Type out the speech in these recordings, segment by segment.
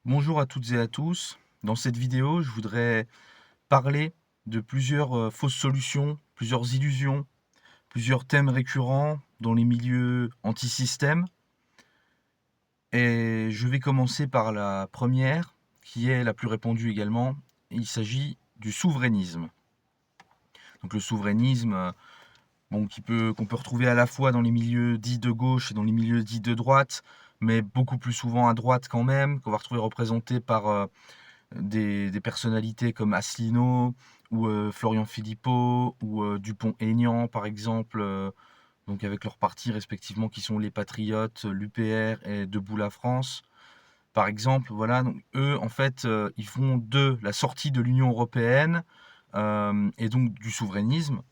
Bonjour à toutes et à tous. Dans cette vidéo, je voudrais parler de plusieurs fausses solutions, plusieurs illusions, plusieurs thèmes récurrents dans les milieux anti-système. Et je vais commencer par la première, qui est la plus répandue également. Il s'agit du souverainisme. Donc le souverainisme, bon, qu'on peut retrouver à la fois dans les milieux dits de gauche et dans les milieux dits de droite, mais beaucoup plus souvent à droite quand même, qu'on va retrouver représenté par des personnalités comme Asselineau ou Florian Philippot ou Dupont-Aignan par exemple, donc avec leurs partis respectivement qui sont les Patriotes, l'UPR et Debout la France. Par exemple, voilà, donc eux en fait ils font de la sortie de l'Union européenne et donc du souverainisme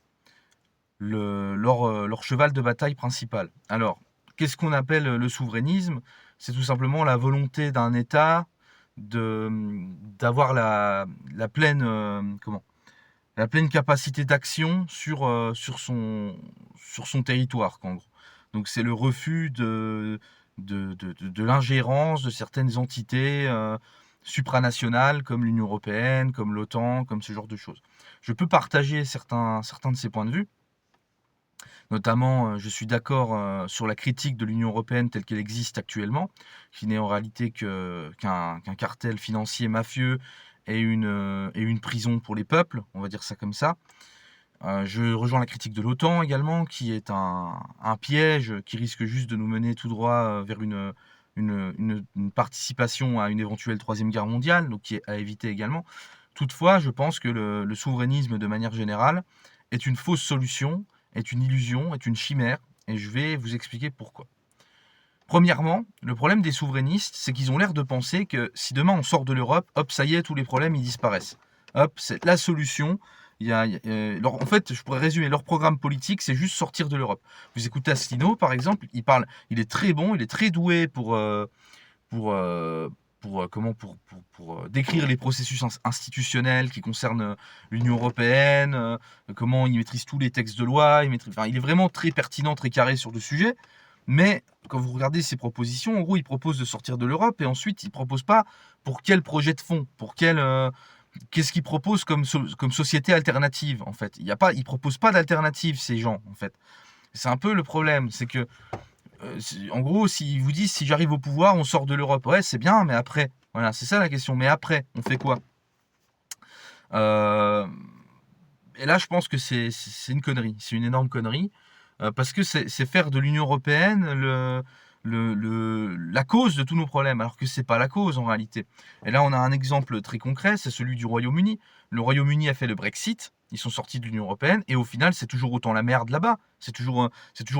leur cheval de bataille principal. Alors, qu'est-ce qu'on appelle le souverainisme? C'est tout simplement la volonté d'un État de d'avoir la pleine la pleine capacité d'action sur son territoire, en gros. Donc c'est le refus de l'ingérence de certaines entités supranationales comme l'Union européenne, comme l'OTAN, comme ce genre de choses. Je peux partager certains de ces points de vue. Notamment, je suis d'accord sur la critique de l'Union européenne telle qu'elle existe actuellement, qui n'est en réalité qu'un cartel financier mafieux et une prison pour les peuples, on va dire ça comme ça. Je rejoins la critique de l'OTAN également, qui est un piège qui risque juste de nous mener tout droit vers une participation à une éventuelle troisième guerre mondiale, donc qui est à éviter également. Toutefois, je pense que le souverainisme de manière générale est une fausse solution, est une illusion, est une chimère, et je vais vous expliquer pourquoi. Premièrement, le problème des souverainistes, c'est qu'ils ont l'air de penser que si demain on sort de l'Europe, hop, ça y est, tous les problèmes ils disparaissent. Hop, c'est la solution. En fait, je pourrais résumer leur programme politique, c'est juste sortir de l'Europe. Vous écoutez Asselineau, par exemple, il est très bon, il est très doué pour, pour décrire les processus institutionnels qui concernent l'Union européenne, comment il maîtrise tous les textes de loi, enfin, il est vraiment très pertinent, très carré sur le sujet. Mais quand vous regardez ses propositions, en gros, il propose de sortir de l'Europe et ensuite il propose pas pour quel projet de fond, qu'est-ce qu'il propose comme société alternative en fait. Il propose pas d'alternative ces gens en fait. C'est un peu le problème, c'est que en gros, s'ils vous disent si j'arrive au pouvoir, on sort de l'Europe, ouais, c'est bien, mais après, voilà, c'est ça la question. Mais après, on fait quoi? Euh, Et là, je pense que c'est une connerie, c'est une énorme connerie, parce que c'est faire de l'Union européenne la cause de tous nos problèmes, alors que c'est pas la cause en réalité. Et là, on a un exemple très concret, c'est celui du Royaume-Uni. Le Royaume-Uni a fait le Brexit, ils sont sortis de l'Union européenne, et au final, c'est toujours autant la merde là-bas. C'est toujours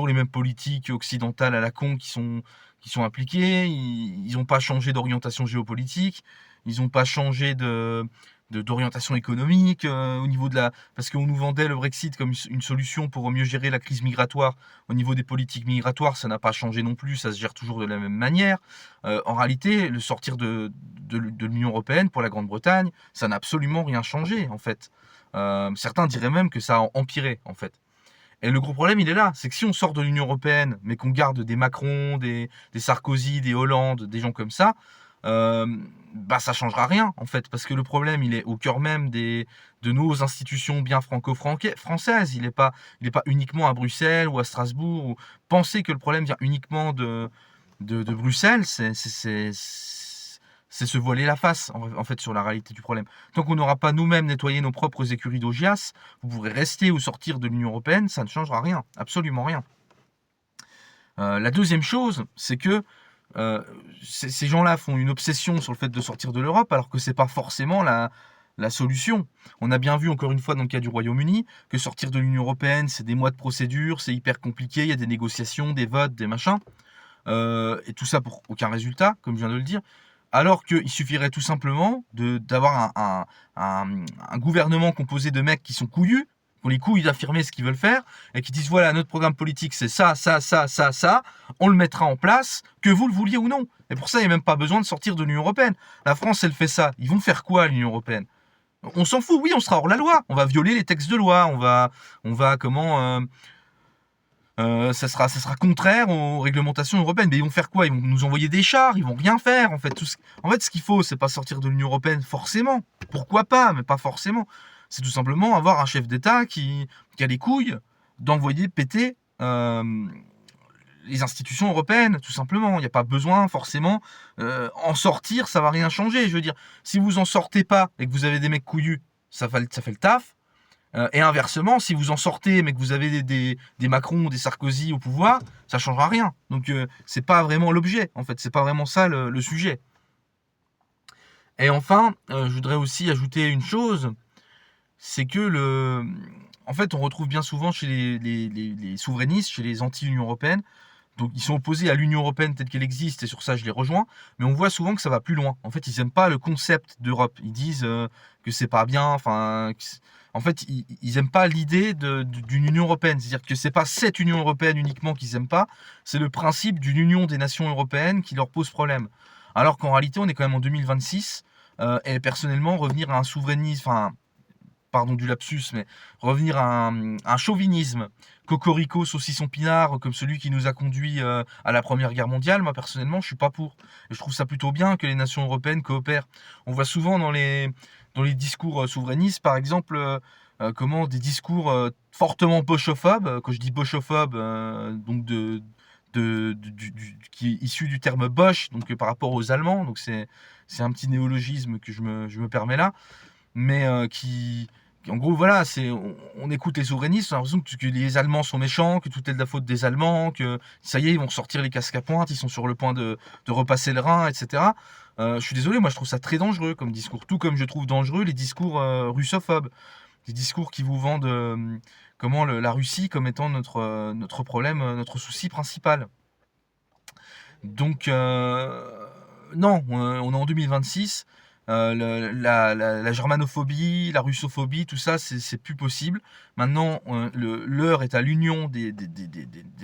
les mêmes politiques occidentales à la con qui sont appliquées. Ils n'ont pas changé d'orientation géopolitique, ils n'ont pas changé d'orientation économique au niveau de la parce qu'on nous vendait le Brexit comme une solution pour mieux gérer la crise migratoire. Au niveau des politiques migratoires, ça n'a pas changé non plus, ça se gère toujours de la même manière. En réalité, le sortir de l'Union européenne pour la Grande-Bretagne, ça n'a absolument rien changé en fait. Certains diraient même que ça a empiré en fait. Et le gros problème, il est là, c'est que si on sort de l'Union européenne, mais qu'on garde des Macron, des Sarkozy, des Hollande, des gens comme ça, euh, bah ça changera rien en fait, parce que le problème, il est au cœur même de nos institutions bien franco-françaises. Il est pas uniquement à Bruxelles ou à Strasbourg. Penser que le problème vient uniquement de Bruxelles, c'est se voiler la face en fait sur la réalité du problème. Tant qu'on n'aura pas nous-mêmes nettoyé nos propres écuries d'Augias, vous pourrez rester ou sortir de l'Union européenne, ça ne changera rien, absolument rien. La deuxième chose, c'est que euh, ces gens-là font une obsession sur le fait de sortir de l'Europe, alors que c'est pas forcément la solution. On a bien vu encore une fois dans le cas du Royaume-Uni que sortir de l'Union européenne, c'est des mois de procédure, c'est hyper compliqué, il y a des négociations, des votes, des machins, et tout ça pour aucun résultat, comme je viens de le dire. Alors qu'il suffirait tout simplement d'avoir un gouvernement composé de mecs qui sont couillus, qui ont les couilles d'affirmer ce qu'ils veulent faire, et qui disent voilà, notre programme politique c'est ça, on le mettra en place, que vous le vouliez ou non. Et pour ça, il n'y a même pas besoin de sortir de l'Union Européenne. La France, elle fait ça. Ils vont faire quoi, l'Union Européenne? On s'en fout, oui, on sera hors la loi. On va violer les textes de loi, on va comment ça sera contraire aux réglementations européennes. Mais ils vont faire quoi? Ils vont nous envoyer des chars, ils vont rien faire, en fait. En fait, ce qu'il faut, c'est pas sortir de l'Union européenne, forcément. Pourquoi pas, mais pas forcément. C'est tout simplement avoir un chef d'État qui a les couilles d'envoyer péter les institutions européennes, tout simplement. Il n'y a pas besoin, forcément, en sortir, ça va rien changer. Je veux dire, si vous en sortez pas et que vous avez des mecs couillus, ça fait le taf. Et inversement, si vous en sortez, mais que vous avez des Macron ou des Sarkozy au pouvoir, ça changera rien. Donc, c'est pas vraiment l'objet, en fait. C'est pas vraiment ça le sujet. Et enfin, je voudrais aussi ajouter une chose, c'est que en fait, on retrouve bien souvent chez les souverainistes, chez les anti-Union européenne, donc ils sont opposés à l'Union européenne telle qu'elle existe, et sur ça je les rejoins, mais on voit souvent que ça va plus loin. En fait, ils n'aiment pas le concept d'Europe. Ils disent que c'est pas bien, enfin, en fait, ils n'aiment pas l'idée d'une Union européenne. C'est-à-dire que c'est pas cette Union européenne uniquement qu'ils n'aiment pas, c'est le principe d'une union des nations européennes qui leur pose problème. Alors qu'en réalité, on est quand même en 2026, et personnellement, revenir à un souverainisme, enfin, pardon du lapsus, mais revenir à un chauvinisme cocorico, saucisson pinard, comme celui qui nous a conduit à la Première Guerre mondiale, moi personnellement, je suis pas pour. Et je trouve ça plutôt bien que les nations européennes coopèrent. On voit souvent dans les discours souverainistes, par exemple, comment des discours fortement bochophobes. Quand je dis bochophobes, donc qui est issu du terme Bosch, donc par rapport aux Allemands, donc c'est un petit néologisme que je me permets là, mais en gros, voilà, on écoute les souverainistes, on a l'impression que les Allemands sont méchants, que tout est de la faute des Allemands, que ça y est, ils vont sortir les casques à pointe, ils sont sur le point de repasser le Rhin, etc. Je suis désolé, moi je trouve ça très dangereux comme discours, tout comme je trouve dangereux les discours russophobes, des discours qui vous vendent comment la Russie comme étant notre problème, notre souci principal. Donc, non, on est en 2026. La germanophobie, la russophobie, tout ça, c'est plus possible. Maintenant, l'heure est à l'union des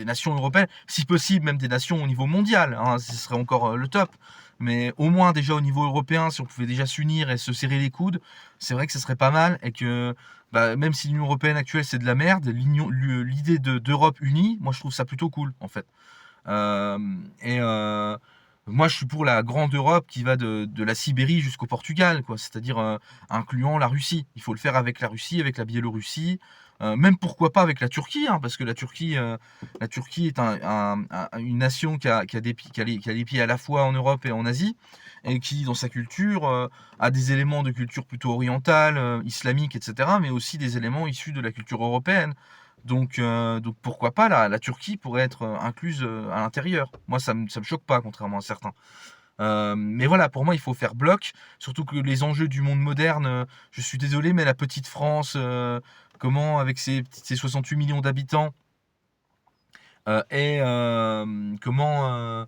nations européennes, si possible même des nations au niveau mondial, hein, ce serait encore le top. Mais au moins déjà au niveau européen, si on pouvait déjà s'unir et se serrer les coudes, c'est vrai que ce serait pas mal. Et que bah, même si l'Union européenne actuelle c'est de la merde, l'idée d'Europe unie, moi je trouve ça plutôt cool en fait. Et moi, je suis pour la grande Europe qui va de la Sibérie jusqu'au Portugal, quoi. C'est-à-dire incluant la Russie. Il faut le faire avec la Russie, avec la Biélorussie, même pourquoi pas avec la Turquie, hein, parce que la Turquie est une nation qui a les pieds à la fois en Europe et en Asie, et qui, dans sa culture, a des éléments de culture plutôt orientale, islamique, etc., mais aussi des éléments issus de la culture européenne. Donc pourquoi pas la Turquie pourrait être incluse à l'intérieur. Moi, ça me choque pas, contrairement à certains. Mais voilà, pour moi, il faut faire bloc. Surtout que les enjeux du monde moderne, je suis désolé, mais la petite France, comment, avec ses 68 millions d'habitants, et comment.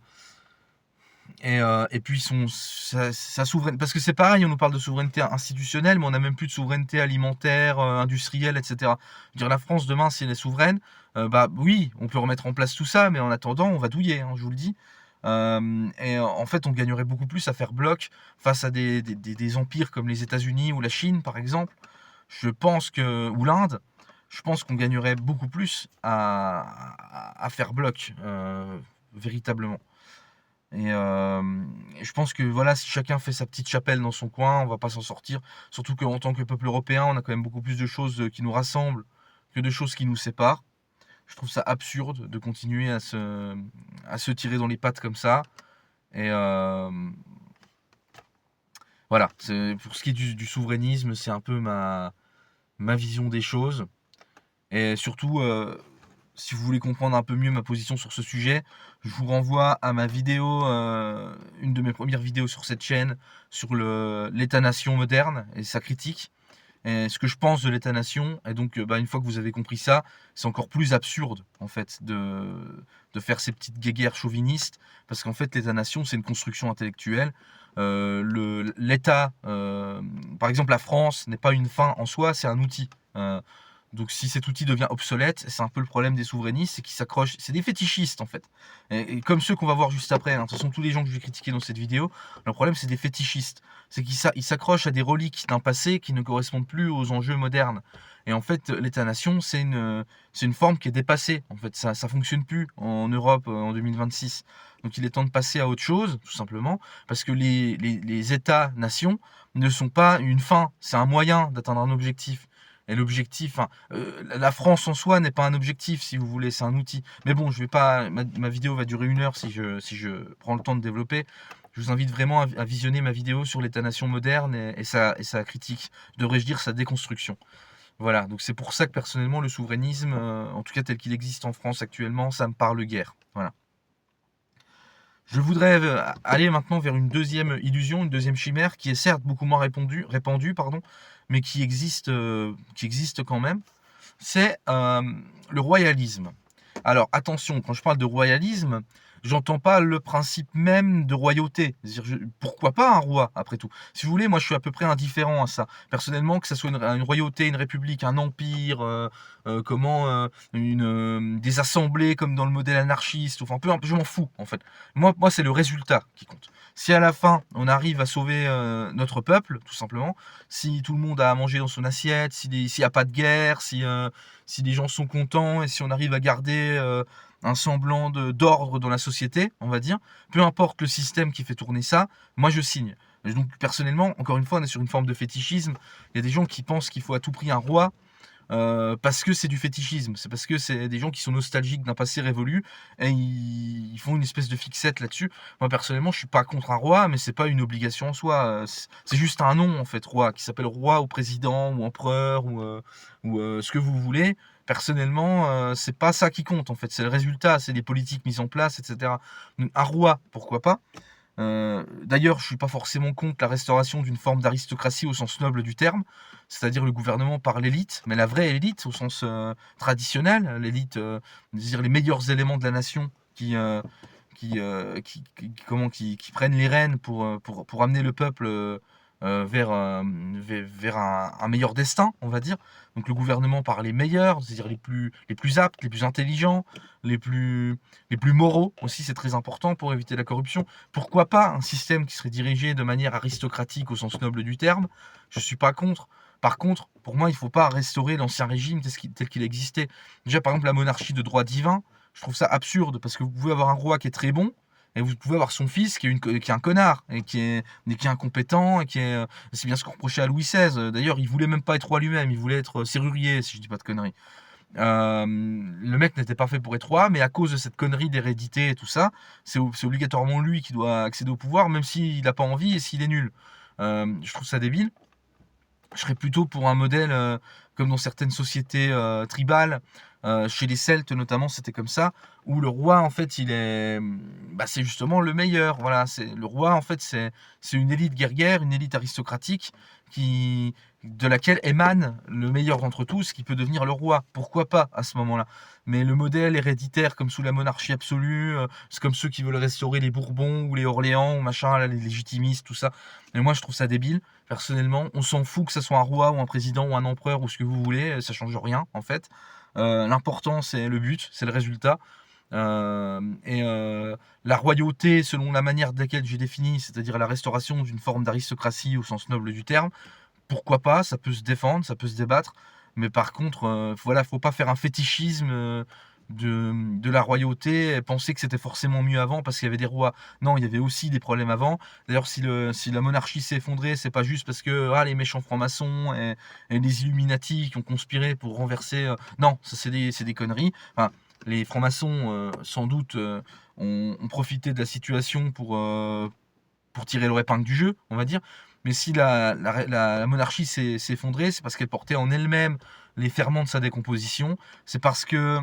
Et puis sa souveraineté. Parce que c'est pareil, on nous parle de souveraineté institutionnelle, mais on n'a même plus de souveraineté alimentaire, industrielle, etc. Je veux dire, la France, demain, si elle est souveraine, bah oui, on peut remettre en place tout ça, mais en attendant, on va douiller, hein, je vous le dis. Et en fait, on gagnerait beaucoup plus à faire bloc face à des empires comme les États-Unis ou la Chine, par exemple. Ou l'Inde, je pense qu'on gagnerait beaucoup plus à faire bloc, véritablement. Et je pense que voilà, si chacun fait sa petite chapelle dans son coin, on va pas s'en sortir. Surtout qu'en tant que peuple européen, on a quand même beaucoup plus de choses qui nous rassemblent que de choses qui nous séparent. Je trouve ça absurde de continuer à se tirer dans les pattes comme ça. Et voilà, pour ce qui est du souverainisme, c'est un peu ma vision des choses. Et surtout, si vous voulez comprendre un peu mieux ma position sur ce sujet, je vous renvoie à ma vidéo, une de mes premières vidéos sur cette chaîne, sur l'État-nation moderne et sa critique, et ce que je pense de l'État-nation. Et donc, bah, une fois que vous avez compris ça, c'est encore plus absurde, en fait, de faire ces petites guéguerres chauvinistes, parce qu'en fait, l'État-nation, c'est une construction intellectuelle. L'État, par exemple, la France n'est pas une fin en soi, c'est un outil. Donc si cet outil devient obsolète, c'est un peu le problème des souverainistes, c'est qu'ils s'accrochent, c'est des fétichistes en fait. Et comme ceux qu'on va voir juste après, hein. De toute façon tous les gens que je vais critiquer dans cette vidéo, leur problème c'est des fétichistes. C'est qu'ils s'accrochent à des reliques d'un passé qui ne correspondent plus aux enjeux modernes. Et en fait, l'État-nation, c'est une forme qui est dépassée. En fait, ça fonctionne plus en Europe en 2026. Donc il est temps de passer à autre chose, tout simplement, parce que les États-nations ne sont pas une fin, c'est un moyen d'atteindre un objectif. Et l'objectif, enfin, la France en soi n'est pas un objectif, si vous voulez, c'est un outil. Mais bon, je vais pas, ma vidéo va durer 1 heure si je prends le temps de développer. Je vous invite vraiment à visionner ma vidéo sur l'État-nation moderne et sa critique, devrais-je dire sa déconstruction. Voilà, donc c'est pour ça que personnellement le souverainisme, en tout cas tel qu'il existe en France actuellement, ça me parle guère. Voilà. Je voudrais aller maintenant vers une deuxième illusion, une deuxième chimère, qui est certes beaucoup moins répandue, pardon, mais qui existe quand même. C'est le royalisme. Alors attention, quand je parle de royalisme, j'entends pas le principe même de royauté. C'est-à-dire, pourquoi pas un roi, après tout? Si vous voulez, moi je suis à peu près indifférent à ça. Personnellement, que ce soit une royauté, une république, un empire, des assemblées comme dans le modèle anarchiste, enfin peu, je m'en fous en fait. Moi c'est le résultat qui compte. Si à la fin on arrive à sauver notre peuple, tout simplement, si tout le monde a à manger dans son assiette, s'il n'y a pas de guerre, si les gens sont contents et si on arrive à garder un semblant d'ordre dans la société, on va dire, peu importe le système qui fait tourner ça, moi je signe. Et donc personnellement, encore une fois, on est sur une forme de fétichisme. Il y a des gens qui pensent qu'il faut à tout prix un roi. Parce que c'est du fétichisme, c'est parce que c'est des gens qui sont nostalgiques d'un passé révolu et ils font une espèce de fixette là-dessus. Moi personnellement, je suis pas contre un roi, mais c'est pas une obligation en soi. C'est juste un nom en fait, roi, qui s'appelle roi ou président ou empereur ou ce que vous voulez. Personnellement, c'est pas ça qui compte en fait, c'est le résultat, c'est les politiques mises en place, etc. Donc, un roi, pourquoi pas. D'ailleurs, je suis pas forcément contre la restauration d'une forme d'aristocratie au sens noble du terme, c'est-à-dire le gouvernement par l'élite, mais la vraie élite au sens traditionnel, l'élite, c'est-à-dire les meilleurs éléments de la nation qui prennent les rênes pour amener le peuple vers un meilleur destin, on va dire. Donc le gouvernement par les meilleurs, c'est-à-dire les plus aptes, les plus intelligents, les plus moraux aussi, c'est très important pour éviter la corruption. Pourquoi pas un système qui serait dirigé de manière aristocratique au sens noble du terme? Je ne suis pas contre. Par contre, pour moi, il ne faut pas restaurer l'ancien régime tel qu'il existait. Déjà, par exemple, la monarchie de droit divin, je trouve ça absurde parce que vous pouvez avoir un roi qui est très bon et vous pouvez avoir son fils qui est un connard et qui est incompétent et c'est bien ce qu'on reprochait à Louis XVI. D'ailleurs, il voulait même pas être roi lui-même, il voulait être serrurier, si je dis pas de conneries. Le mec n'était pas fait pour être roi, mais à cause de cette connerie d'hérédité et tout ça, c'est obligatoirement lui qui doit accéder au pouvoir, même s'il n'a pas envie et s'il est nul. Je trouve ça débile. Je serais plutôt pour un modèle comme dans certaines sociétés tribales, chez les Celtes notamment, c'était comme ça, où le roi en fait c'est justement le meilleur. Voilà, le roi en fait c'est une élite guerrière, une élite aristocratique de laquelle émane le meilleur d'entre tous, qui peut devenir le roi. Pourquoi pas à ce moment-là? Mais le modèle héréditaire comme sous la monarchie absolue, c'est comme ceux qui veulent restaurer les Bourbons ou les Orléans ou machin, là, les légitimistes, tout ça. Et moi je trouve ça débile. Personnellement, on s'en fout que ce soit un roi ou un président ou un empereur ou ce que vous voulez, ça change rien en fait. L'important c'est le but, c'est le résultat. La royauté, selon la manière de laquelle j'ai défini, c'est-à-dire la restauration d'une forme d'aristocratie au sens noble du terme, pourquoi pas, ça peut se défendre, ça peut se débattre, mais par contre, voilà, faut pas faire un fétichisme de la royauté et penser que c'était forcément mieux avant parce qu'il y avait des rois. Non, il y avait aussi des problèmes avant. D'ailleurs, si la monarchie s'est effondrée, c'est pas juste parce que les méchants francs-maçons et les Illuminati qui ont conspiré pour renverser. Non, ça c'est des conneries. Enfin, les francs-maçons, sans doute, ont profité de la situation pour tirer leur épingle du jeu, on va dire. Mais si la monarchie s'est effondrée, c'est parce qu'elle portait en elle-même les ferments de sa décomposition. C'est parce que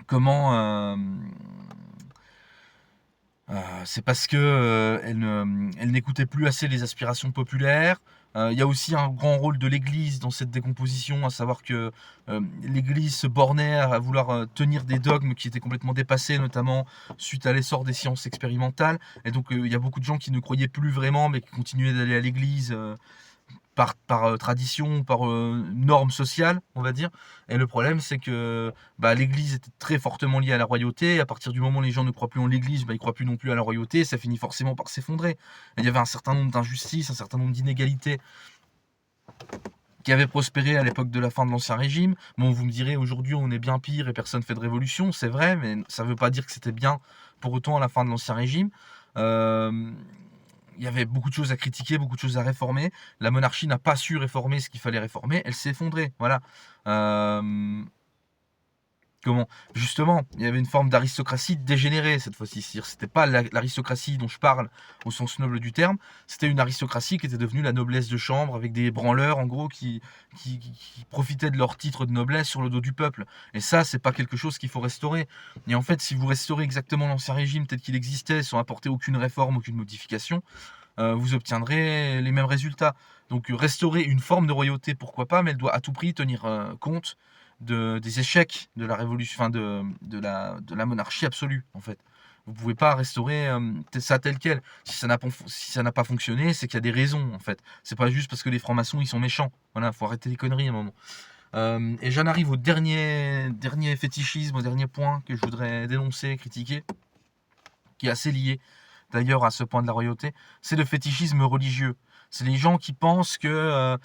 comment c'est parce que elle n'écoutait plus assez les aspirations populaires. Il y a aussi un grand rôle de l'Église dans cette décomposition, à savoir que l'Église se bornait à vouloir tenir des dogmes qui étaient complètement dépassés, notamment suite à l'essor des sciences expérimentales. Et donc il y a beaucoup de gens qui ne croyaient plus vraiment, mais qui continuaient d'aller à l'Église par tradition, par norme sociale, on va dire. Et le problème, c'est que l'Église était très fortement liée à la royauté. Et à partir du moment où les gens ne croient plus en l'Église, ils ne croient plus non plus à la royauté. Ça finit forcément par s'effondrer. Et il y avait un certain nombre d'injustices, un certain nombre d'inégalités qui avait prospéré à l'époque de la fin de l'Ancien Régime. Bon, vous me direz, aujourd'hui, on est bien pire et personne ne fait de révolution. C'est vrai, mais ça ne veut pas dire que c'était bien pour autant à la fin de l'Ancien Régime. Euh, il y avait beaucoup de choses à critiquer, beaucoup de choses à réformer. La monarchie n'a pas su réformer ce qu'il fallait réformer. Elle s'est effondrée. Voilà. Euh, Comment? Justement, il y avait une forme d'aristocratie dégénérée cette fois-ci. C'est-à-dire, c'était pas l'aristocratie dont je parle au sens noble du terme, c'était une aristocratie qui était devenue la noblesse de chambre, avec des branleurs, en gros, qui profitaient de leur titre de noblesse sur le dos du peuple. Et ça, c'est pas quelque chose qu'il faut restaurer. Et en fait, si vous restaurez exactement l'Ancien Régime tel qu'il existait, sans apporter aucune réforme, aucune modification, vous obtiendrez les mêmes résultats. Donc restaurer une forme de royauté, pourquoi pas, mais elle doit à tout prix tenir compte des échecs de la révolution, enfin de la monarchie absolue, en fait. Vous pouvez pas restaurer ça tel quel. Si ça n'a pas fonctionné, c'est qu'il y a des raisons, en fait. C'est pas juste parce que les francs-maçons, ils sont méchants. Voilà, faut arrêter les conneries à un moment. Et j'en arrive au dernier fétichisme, au dernier point que je voudrais dénoncer, critiquer, qui est assez lié d'ailleurs à ce point de la royauté, c'est le fétichisme religieux. C'est les gens qui pensent que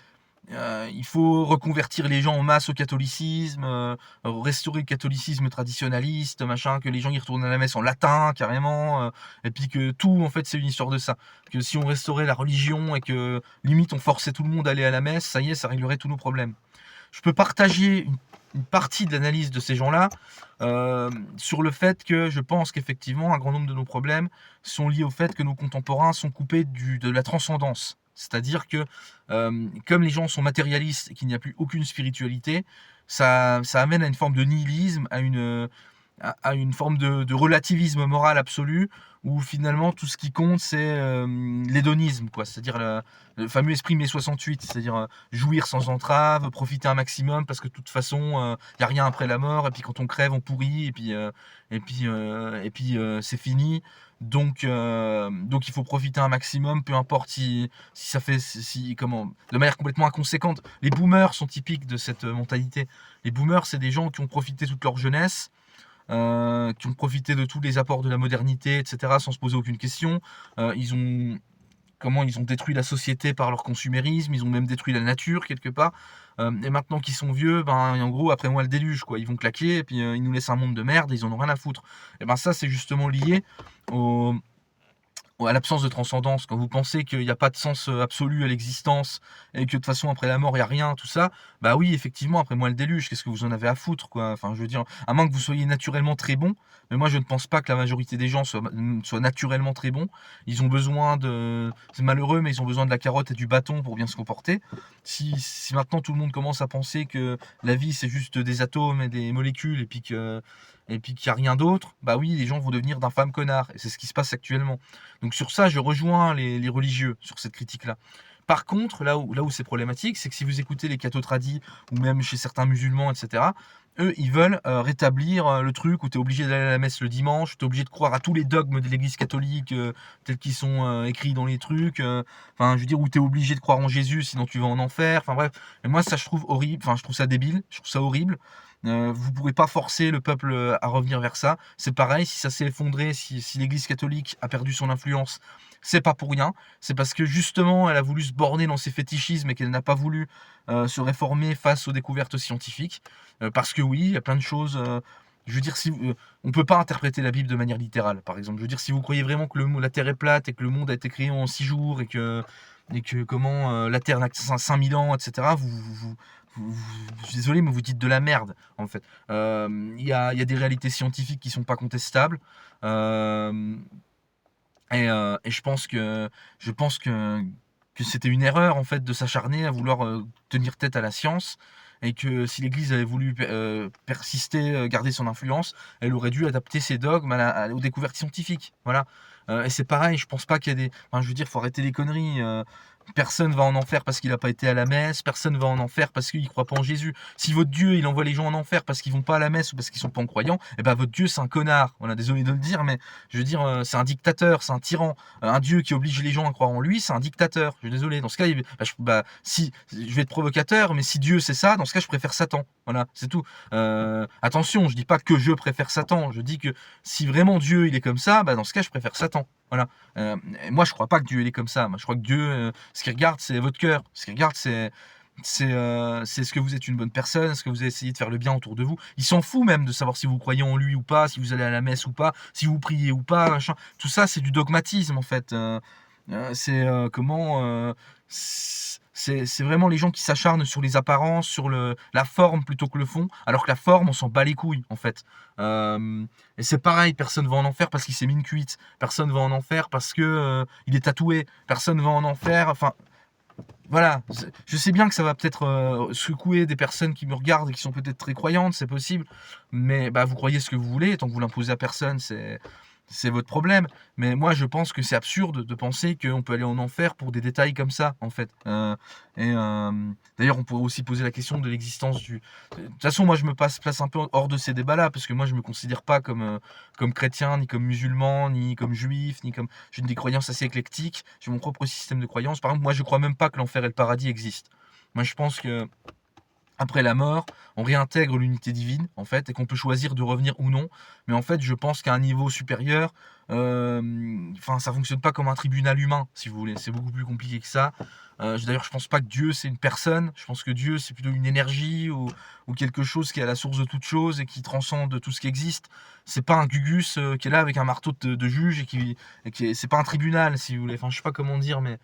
il faut reconvertir les gens en masse au catholicisme, restaurer le catholicisme traditionnaliste, machin, que les gens y retournent à la messe en latin carrément, et puis que tout en fait c'est une histoire de ça. Que si on restaurait la religion et que limite on forçait tout le monde à aller à la messe, ça y est, ça réglerait tous nos problèmes. Je peux partager une partie de l'analyse de ces gens-là sur le fait que je pense qu'effectivement un grand nombre de nos problèmes sont liés au fait que nos contemporains sont coupés de la transcendance. C'est-à-dire que comme les gens sont matérialistes et qu'il n'y a plus aucune spiritualité, ça amène à une forme de nihilisme, à une forme de relativisme moral absolu, où finalement tout ce qui compte c'est l'hédonisme, quoi. C'est-à-dire le fameux esprit mai 68, c'est-à-dire jouir sans entrave, profiter un maximum, parce que de toute façon il n'y a rien après la mort, et puis quand on crève on pourrit, et puis c'est fini. Donc il faut profiter un maximum, peu importe si ça fait comment, de manière complètement inconséquente. Les boomers sont typiques de cette mentalité. Les boomers, c'est des gens qui ont profité toute leur jeunesse, qui ont profité de tous les apports de la modernité, etc., sans se poser aucune question. Ils ont détruit la société par leur consumérisme, ils ont même détruit la nature quelque part. Et maintenant qu'ils sont vieux, en gros, après moi le déluge, quoi. Ils vont claquer, et puis ils nous laissent un monde de merde, et ils en ont rien à foutre. Et ça, c'est justement lié au, à l'absence de transcendance. Quand vous pensez qu'il n'y a pas de sens absolu à l'existence et que de toute façon après la mort il n'y a rien, tout ça, bah oui, effectivement, après moi le déluge, qu'est-ce que vous en avez à foutre, quoi. Enfin, je veux dire, à moins que vous soyez naturellement très bon, mais moi je ne pense pas que la majorité des gens soient naturellement très bons. Ils ont besoin de. C'est malheureux, mais ils ont besoin de la carotte et du bâton pour bien se comporter. Si maintenant tout le monde commence à penser que la vie c'est juste des atomes et des molécules et puis qu'il n'y a rien d'autre, bah oui, les gens vont devenir d'infâmes connards. Et c'est ce qui se passe actuellement. Donc sur ça, je rejoins les religieux sur cette critique-là. Par contre, là où c'est problématique, c'est que si vous écoutez les cathos tradis, ou même chez certains musulmans, etc., eux, ils veulent rétablir le truc où tu es obligé d'aller à la messe le dimanche, tu es obligé de croire à tous les dogmes de l'église catholique tels qu'ils sont écrits dans les trucs, enfin, je veux dire, où tu es obligé de croire en Jésus, sinon tu vas en enfer, enfin bref. Et moi, ça, je trouve horrible, enfin, je trouve ça débile, je trouve ça horrible. Vous ne pourrez pas forcer le peuple à revenir vers ça. C'est pareil, si ça s'est effondré, si l'Église catholique a perdu son influence, c'est pas pour rien. C'est parce que justement, elle a voulu se borner dans ses fétichismes et qu'elle n'a pas voulu se réformer face aux découvertes scientifiques. Parce que oui, il y a plein de choses. Je veux dire, on peut pas interpréter la Bible de manière littérale, par exemple. Je veux dire, si vous croyez vraiment que la Terre est plate et que le monde a été créé en 6 jours et que comment la Terre n'a que 5000 ans, etc., je suis désolé, mais vous dites de la merde, en fait. Il y a des réalités scientifiques qui sont pas contestables. Euh, et je pense que c'était une erreur, en fait, de s'acharner à vouloir tenir tête à la science. Et que si l'Église avait voulu persister, garder son influence, elle aurait dû adapter ses dogmes aux découvertes scientifiques. Voilà. Et c'est pareil, je pense pas qu'il y a des. Enfin, je veux dire, faut arrêter les conneries. Personne va en enfer parce qu'il n'a pas été à la messe, personne va en enfer parce qu'il ne croit pas en Jésus. Si votre Dieu, il envoie les gens en enfer parce qu'ils vont pas à la messe ou parce qu'ils sont pas en croyant, eh ben votre Dieu, c'est un connard. Voilà, désolé de le dire, mais je veux dire, c'est un dictateur, c'est un tyran. Un Dieu qui oblige les gens à croire en lui, c'est un dictateur. Je suis désolé. Dans ce cas, si je vais être provocateur, mais si Dieu c'est ça, dans ce cas, je préfère Satan. Voilà, c'est tout. Attention, je dis pas que je préfère Satan. Je dis que si vraiment Dieu il est comme ça, bah dans ce cas, je préfère Satan. Voilà. Moi, je crois pas que Dieu il est comme ça. Moi, je crois que Dieu, ce qu'il regarde, c'est votre cœur. Ce qu'il regarde, c'est ce que vous êtes une bonne personne, ce que vous avez essayé de faire le bien autour de vous. Il s'en fout même de savoir si vous croyez en lui ou pas, si vous allez à la messe ou pas, si vous priez ou pas. Machin. Tout ça, c'est du dogmatisme en fait. C'est vraiment les gens qui s'acharnent sur les apparences, sur la forme plutôt que le fond, alors que la forme, on s'en bat les couilles en fait. Et c'est pareil, personne va en enfer parce qu'il s'est mis une cuite, personne va en enfer parce que il est tatoué, personne va en enfer. Enfin, voilà, je sais bien que ça va peut-être secouer des personnes qui me regardent et qui sont peut-être très croyantes, c'est possible, mais bah, vous croyez ce que vous voulez, et tant que vous l'imposez à personne, c'est votre problème. Mais moi, je pense que c'est absurde de penser qu'on peut aller en enfer pour des détails comme ça, en fait. D'ailleurs, on pourrait aussi poser la question de l'existence du. De toute façon, moi, je me place un peu hors de ces débats-là, parce que moi, je me considère pas comme chrétien, ni comme musulman, ni comme juif, ni comme. J'ai des croyances assez éclectiques. J'ai mon propre système de croyances. Par exemple, moi, je crois même pas que l'enfer et le paradis existent. Moi, je pense que après la mort, on réintègre l'unité divine, en fait, et qu'on peut choisir de revenir ou non. Mais en fait, je pense qu'à un niveau supérieur, ça fonctionne pas comme un tribunal humain, si vous voulez. C'est beaucoup plus compliqué que ça. D'ailleurs, je pense pas que Dieu, c'est une personne. Je pense que Dieu, c'est plutôt une énergie ou quelque chose qui est à la source de toute chose et qui transcende tout ce qui existe. C'est pas un Gugus qui est là avec un marteau de juge c'est pas un tribunal, si vous voulez. Enfin, je sais pas comment dire, mais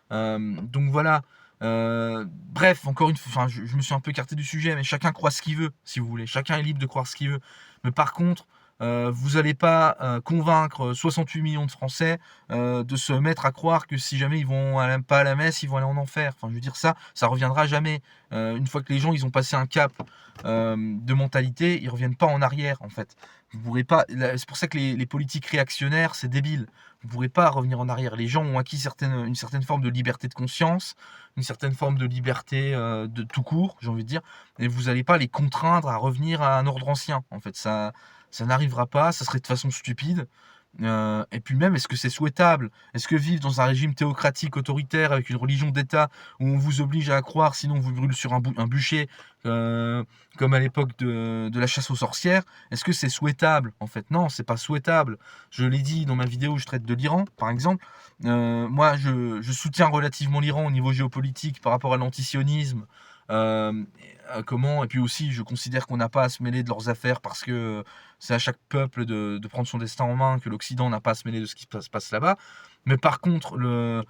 donc voilà. Bref, encore une fois, je me suis un peu écarté du sujet, mais chacun croit ce qu'il veut, si vous voulez. Chacun est libre de croire ce qu'il veut. Mais par contre, vous n'allez pas convaincre 68 millions de Français de se mettre à croire que si jamais ils vont pas à la messe, ils vont aller en enfer. Enfin, je veux dire, ça reviendra jamais. Une fois que les gens ils ont passé un cap de mentalité, ils reviennent pas en arrière, en fait. Vous pourrez pas. C'est pour ça que les politiques réactionnaires, c'est débile. Vous pourrez pas revenir en arrière. Les gens ont acquis une certaine forme de liberté de conscience, une certaine forme de liberté de tout court, j'ai envie de dire, et vous n'allez pas les contraindre à revenir à un ordre ancien. En fait, ça n'arrivera pas, ça serait de façon stupide. Et puis même, est-ce que c'est souhaitable? Est-ce que vivre dans un régime théocratique, autoritaire, avec une religion d'État, où on vous oblige à croire, sinon on vous brûle sur un bûcher, comme à l'époque de la chasse aux sorcières, est-ce que c'est souhaitable? En fait, non, c'est pas souhaitable. Je l'ai dit dans ma vidéo où je traite de l'Iran, par exemple. Moi, je soutiens relativement l'Iran au niveau géopolitique par rapport à l'antisionisme. Et puis aussi, je considère qu'on n'a pas à se mêler de leurs affaires parce que c'est à chaque peuple de prendre son destin en main, que l'Occident n'a pas à se mêler de ce qui se passe là-bas. Mais par contre, le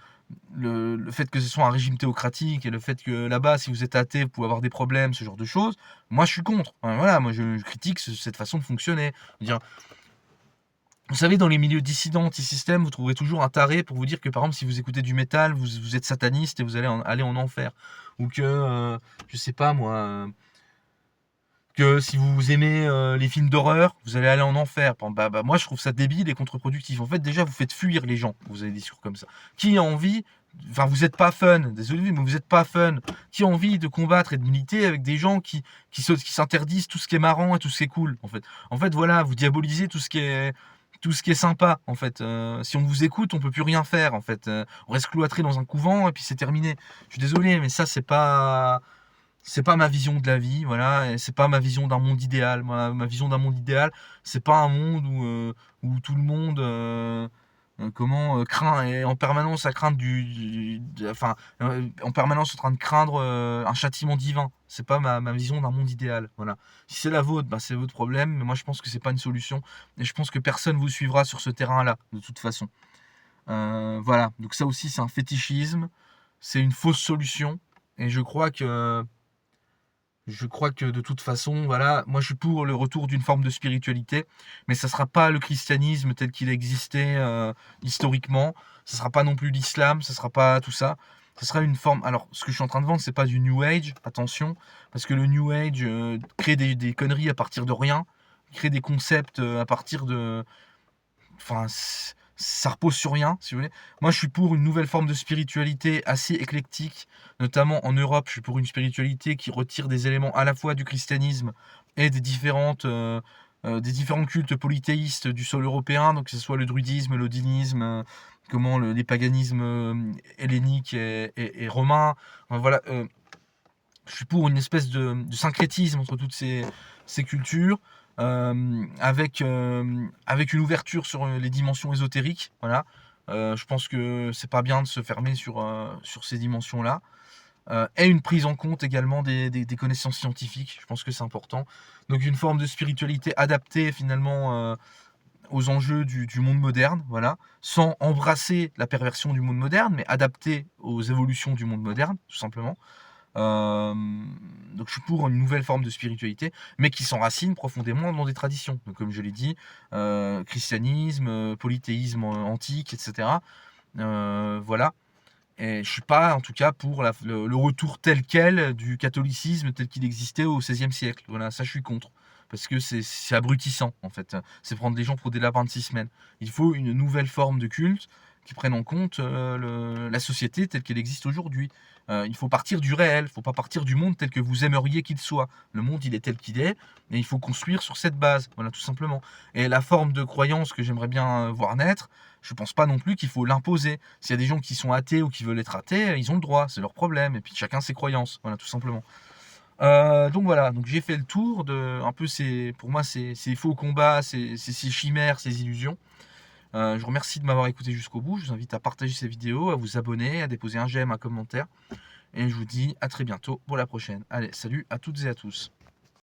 fait que ce soit un régime théocratique et le fait que là-bas, si vous êtes athée, vous pouvez avoir des problèmes, ce genre de choses, moi je suis contre. Enfin, voilà, moi je critique cette façon de fonctionner. Dire, vous savez, dans les milieux dissidents, anti-système, vous trouverez toujours un taré pour vous dire que, par exemple, si vous écoutez du métal, vous êtes sataniste et vous allez aller en enfer. Ou que, je sais pas moi, que si vous aimez les films d'horreur, vous allez aller en enfer. Bon, moi, je trouve ça débile et contre-productif. En fait, déjà, vous faites fuir les gens. Vous avez des discours comme ça. Qui a envie, enfin, vous n'êtes pas fun, désolé, mais vous n'êtes pas fun. Qui a envie de combattre et de militer avec des gens qui s'interdisent tout ce qui est marrant et tout ce qui est cool, en fait, voilà, vous diabolisez tout ce qui est sympa, en fait. Si on vous écoute, on peut plus rien faire, en fait. On reste cloîtré dans un couvent et puis c'est terminé. Je suis désolé, mais ça, c'est pas ma vision de la vie, voilà, et c'est pas ma vision d'un monde idéal. Ma vision d'un monde idéal, c'est pas un monde où tout le monde craint est en permanence à craindre en permanence en train de craindre un châtiment divin. C'est pas ma vision d'un monde idéal, voilà. Si c'est la vôtre, c'est votre problème, mais moi je pense que c'est pas une solution et je pense que personne vous suivra sur ce terrain-là de toute façon. Voilà, donc ça aussi c'est un fétichisme, c'est une fausse solution et je crois que de toute façon, voilà, moi je suis pour le retour d'une forme de spiritualité, mais ça ne sera pas le christianisme tel qu'il existait historiquement, ça ne sera pas non plus l'islam, ça ne sera pas tout ça. Ça sera une forme. Alors, ce que je suis en train de vendre, c'est pas du New Age, attention, parce que le New Age crée des conneries à partir de rien, crée des concepts à partir de. Enfin, ça repose sur rien, si vous voulez. Moi, je suis pour une nouvelle forme de spiritualité assez éclectique, notamment en Europe. Je suis pour une spiritualité qui retire des éléments à la fois du christianisme et des différents cultes polythéistes du sol européen, donc que ce soit le druidisme, l'odinisme, les paganismes helléniques et romains. Enfin, voilà, je suis pour une espèce de syncrétisme entre toutes ces cultures, avec une ouverture sur les dimensions ésotériques. Voilà. Je pense que c'est pas bien de se fermer sur ces dimensions-là. Et une prise en compte également des connaissances scientifiques. Je pense que c'est important. Donc une forme de spiritualité adaptée finalement aux enjeux du monde moderne, voilà, sans embrasser la perversion du monde moderne, mais adaptée aux évolutions du monde moderne, tout simplement. Euh, donc je suis pour une nouvelle forme de spiritualité, mais qui s'enracine profondément dans des traditions. Donc comme je l'ai dit, christianisme, polythéisme antique, etc. Voilà. Et je suis pas, en tout cas, pour le retour tel quel du catholicisme tel qu'il existait au XVIe siècle. Voilà, ça je suis contre. Parce que c'est abrutissant, en fait. C'est prendre les gens pour des lapins de 6 semaines. Il faut une nouvelle forme de culte qui prenne en compte la société telle qu'elle existe aujourd'hui. Il faut partir du réel, il ne faut pas partir du monde tel que vous aimeriez qu'il soit. Le monde, il est tel qu'il est, et il faut construire sur cette base, voilà, tout simplement. Et la forme de croyance que j'aimerais bien voir naître, je pense pas non plus qu'il faut l'imposer. S'il y a des gens qui sont athées ou qui veulent être athées, ils ont le droit, c'est leur problème. Et puis chacun ses croyances, voilà, tout simplement. Donc voilà, donc j'ai fait le tour de un peu pour moi ces faux combats, ces chimères, ces illusions. Je vous remercie de m'avoir écouté jusqu'au bout. Je vous invite à partager ces vidéos, à vous abonner, à déposer un j'aime, un commentaire. Et je vous dis à très bientôt pour la prochaine. Allez, salut à toutes et à tous.